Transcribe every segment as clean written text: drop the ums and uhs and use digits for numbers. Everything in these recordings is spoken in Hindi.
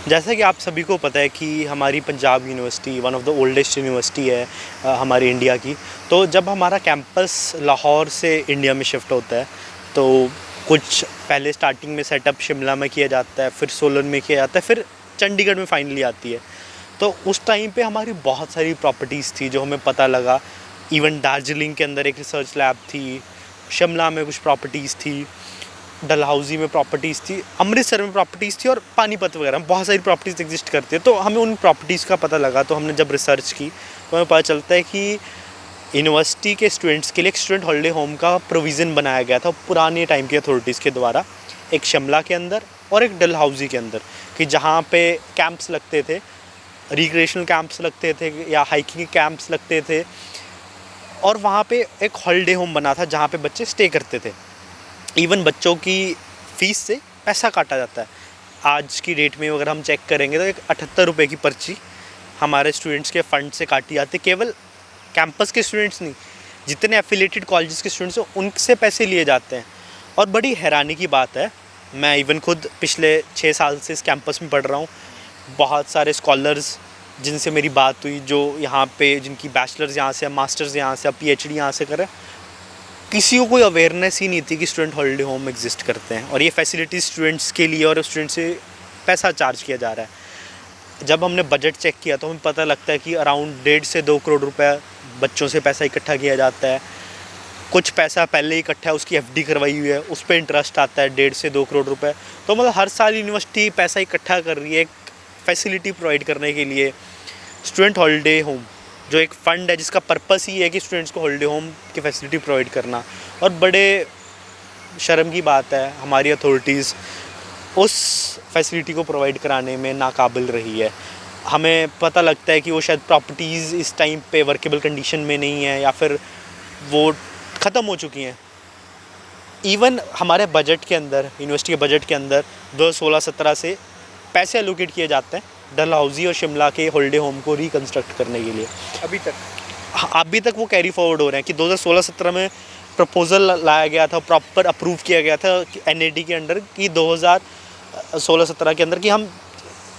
जैसा कि आप सभी को पता है कि हमारी Punjab university one of the oldest university है हमारी इंडिया की। तो जब हमारा कैंपस लाहौर से इंडिया में शिफ्ट होता है तो कुछ पहले स्टार्टिंग में सेटअप शिमला में किया जाता है, फिर सोलन में किया जाता है, फिर चंडीगढ़ में फाइनली आती है। तो उस टाइम पे हमारी बहुत सारी प्रॉपर्टीज़ थी जो हमें पता लगा। इवन दार्जिलिंग के अंदर एक रिसर्च लैब थी, शिमला में कुछ प्रॉपर्टीज़ थी, डलहौजी में प्रॉपर्टीज़ थी, अमृतसर में प्रॉपर्टीज़ थी और पानीपत वगैरह में बहुत सारी प्रॉपर्टीज़ एग्जिस्ट करती है। तो हमें उन प्रॉपर्टीज़ का पता लगा। तो हमने जब रिसर्च की तो हमें पता चलता है कि यूनिवर्सिटी के स्टूडेंट्स के लिए एक स्टूडेंट हॉलीडे होम का प्रोविज़न बनाया गया था पुराने टाइम की अथॉरिटीज़ के द्वारा, एक शिमला के अंदर और एक डलहौजी के अंदर, कि जहाँ पे कैंप्स लगते थे, रिक्रिएशनल कैंप्स लगते थे या हाइकिंग कैंप्स लगते थे, और वहाँ पे एक हॉलीडे होम बना था जहाँ पे बच्चे स्टे करते थे। इवन बच्चों की फ़ीस से पैसा काटा जाता है। आज की डेट में अगर हम चेक करेंगे तो एक 78 रुपये की पर्ची हमारे स्टूडेंट्स के फ़ंड से काटी जाती है। केवल कैंपस के स्टूडेंट्स नहीं, जितने एफिलेटेड कॉलेजेस के स्टूडेंट्स हैं उनसे पैसे लिए जाते हैं। और बड़ी हैरानी की बात है, मैं इवन खुद पिछले 6 साल से इस कैंपस में पढ़ रहा हूँ। बहुत सारे स्कॉलर्स जिनसे मेरी बात हुई, जो यहाँ पे जिनकी बैचलर्स यहाँ से, मास्टर्स यहाँ से, पीएचडी यहाँ से करें, किसी को कोई अवेयरनेस ही नहीं थी कि स्टूडेंट हॉलीडे होम एग्जिस्ट करते हैं और ये फैसिलिटी स्टूडेंट्स के लिए और स्टूडेंट से पैसा चार्ज किया जा रहा है। जब हमने बजट चेक किया तो हमें पता लगता है कि अराउंड 1.5 से 2 करोड़ रुपए बच्चों से पैसा इकट्ठा किया जाता है। कुछ पैसा पहले ही इकट्ठा है, उसकी एफडी करवाई हुई है, उस पर इंटरेस्ट आता है 1.5 से 2 करोड़ रुपए। तो मतलब हर साल यूनिवर्सिटी पैसा इकट्ठा कर रही है एक फैसिलिटी प्रोवाइड करने के लिए, स्टूडेंट हॉलीडे होम, जो एक फ़ंड है जिसका पर्पस ही है कि स्टूडेंट्स को हॉलीडे होम की फैसिलिटी प्रोवाइड करना। और बड़े शर्म की बात है, हमारी अथॉरिटीज़ उस फैसिलिटी को प्रोवाइड कराने में नाकाबिल रही है। हमें पता लगता है कि वो शायद प्रॉपर्टीज़ इस टाइम पे वर्केबल कंडीशन में नहीं है या फिर वो ख़त्म हो चुकी हैं। इवन हमारे बजट के अंदर, यूनिवर्सिटी के बजट के अंदर 2016-17 से पैसे एलोकेट किए जाते हैं डलहौजी और शिमला के हॉलीडे होम को रिकंस्ट्रक्ट करने के लिए। अभी तक वो कैरी फॉरवर्ड हो रहे हैं कि 2016-17 में प्रपोज़ल लाया गया था, प्रॉपर अप्रूव किया गया था एनएडी के अंडर कि 2016-17 के अंदर कि हम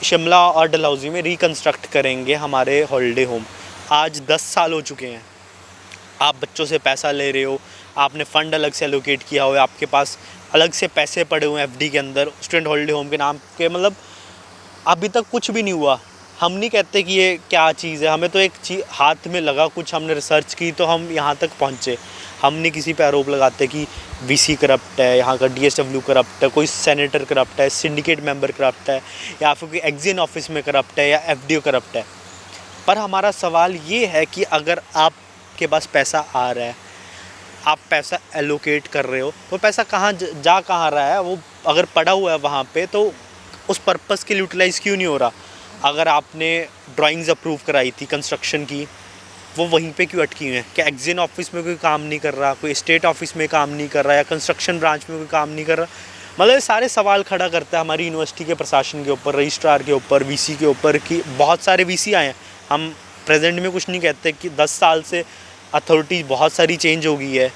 शिमला और डलहौजी में रिकंस्ट्रक्ट करेंगे हमारे हॉलीडे होम। आज 10 साल हो चुके हैं। आप बच्चों से पैसा ले रहे हो, आपने फ़ंड अलग से एलोकेट किया हुआ है, आपके पास अलग से पैसे पड़े हुए हैं एफडी के अंदर स्टूडेंट हॉलीडे होम के नाम के, मतलब अभी तक कुछ भी नहीं हुआ। हम नहीं कहते कि ये क्या चीज़ है, हमें तो एक चीज़ हाथ में लगा, कुछ हमने रिसर्च की तो हम यहाँ तक पहुँचे। हम नहीं किसी पे आरोप लगाते कि वीसी करप्ट है, यहाँ का डीएसडब्ल्यू करप्ट है, कोई सेनेटर करप्ट है, सिंडिकेट मेंबर करप्ट है, या फिर कोई एग्जिन ऑफिस में करप्ट है या एफडीओ करप्ट है। पर हमारा सवाल ये है कि अगर आपके पास पैसा आ रहा है, आप पैसा एलोकेट कर रहे हो, तो पैसा कहाँ जा कहाँ रहा है? वो अगर पड़ा हुआ है वहाँ पे तो उस पर्पस के लिए यूटिलाइज़ क्यों नहीं हो रहा? अगर आपने ड्राइंग्स अप्रूव कराई थी कंस्ट्रक्शन की, वो वहीं पे क्यों अटकी हुई हैं? क्या एग्जिन ऑफिस में कोई काम नहीं कर रहा, कोई स्टेट ऑफिस में काम नहीं कर रहा, या कंस्ट्रक्शन ब्रांच में कोई काम नहीं कर रहा? मतलब ये सारे सवाल खड़ा करता है हमारी यूनिवर्सिटी के प्रशासन के ऊपर, रजिस्ट्रार के ऊपर, वीसी के ऊपर, कि बहुत सारे वीसी आए हैं। हम प्रेजेंट में कुछ नहीं कहते कि 10 साल से अथॉरिटी बहुत सारी चेंज हो गई है,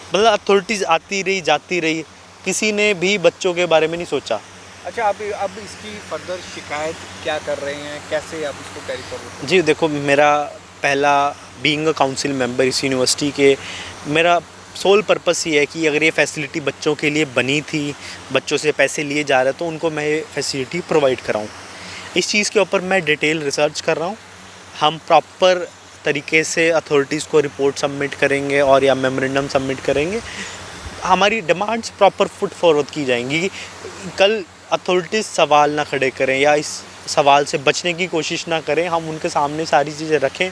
मतलब अथॉरिटीज़ आती रही जाती रही, किसी ने भी बच्चों के बारे में नहीं सोचा। अच्छा, आप अब इसकी फर्दर शिकायत क्या कर रहे हैं, कैसे आप इसको कैरी फॉरवर्ड? जी देखो, मेरा पहला बीइंग अ काउंसिल मेंबर इस यूनिवर्सिटी के, मेरा सोल पर्पस ये है कि अगर ये फैसिलिटी बच्चों के लिए बनी थी, बच्चों से पैसे लिए जा रहे हैं, तो उनको मैं ये फैसिलिटी प्रोवाइड कराऊँ। इस चीज़ के ऊपर मैं डिटेल रिसर्च कर रहा हूँ। हम प्रॉपर तरीके से अथॉरिटीज़ को रिपोर्ट सबमिट करेंगे और या मेमोरेंडम सबमिट करेंगे। हमारी डिमांड्स प्रॉपर फुट फॉरवर्ड की जाएंगी कि कल अथॉरिटीज़ सवाल ना खड़े करें या इस सवाल से बचने की कोशिश ना करें। हम उनके सामने सारी चीज़ें रखें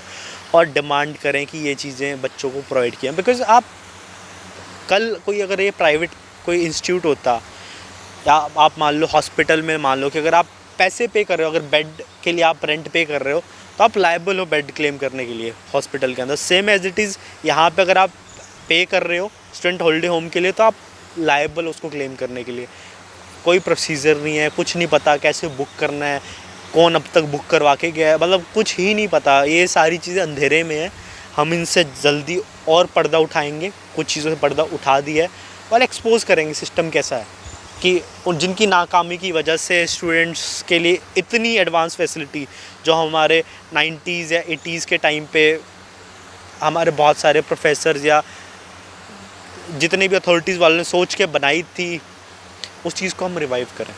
और डिमांड करें कि ये चीज़ें बच्चों को प्रोवाइड किया। बिकॉज़ आप कल कोई अगर ये प्राइवेट कोई इंस्टीट्यूट होता, या आप मान लो हॉस्पिटल में, मान लो कि अगर आप पैसे पे कर रहे हो, अगर बेड के लिए आप रेंट पे कर रहे हो, तो आप लायबल हो बेड क्लेम करने के लिए हॉस्पिटल के अंदर। सेम एज इट इज़ यहाँ पे अगर आप पे कर रहे हो स्टूडेंट हॉलीडे होम के लिए, तो आप लायबल उसको क्लेम करने के लिए। कोई प्रोसीजर नहीं है, कुछ नहीं पता कैसे बुक करना है, कौन अब तक बुक करवा के गया है, मतलब कुछ ही नहीं पता। ये सारी चीज़ें अंधेरे में है। हम इनसे जल्दी और पर्दा उठाएंगे, कुछ चीज़ों से पर्दा उठा दिया है और एक्सपोज करेंगे सिस्टम कैसा है। कि उन जिनकी नाकामी की वजह से स्टूडेंट्स के लिए इतनी एडवांस फैसिलिटी जो हमारे 90s या 80s के टाइम पे हमारे बहुत सारे प्रोफेसर्स या जितने भी अथॉरिटीज़ वालों ने सोच के बनाई थी, उस चीज़ को हम रिवाइव करें।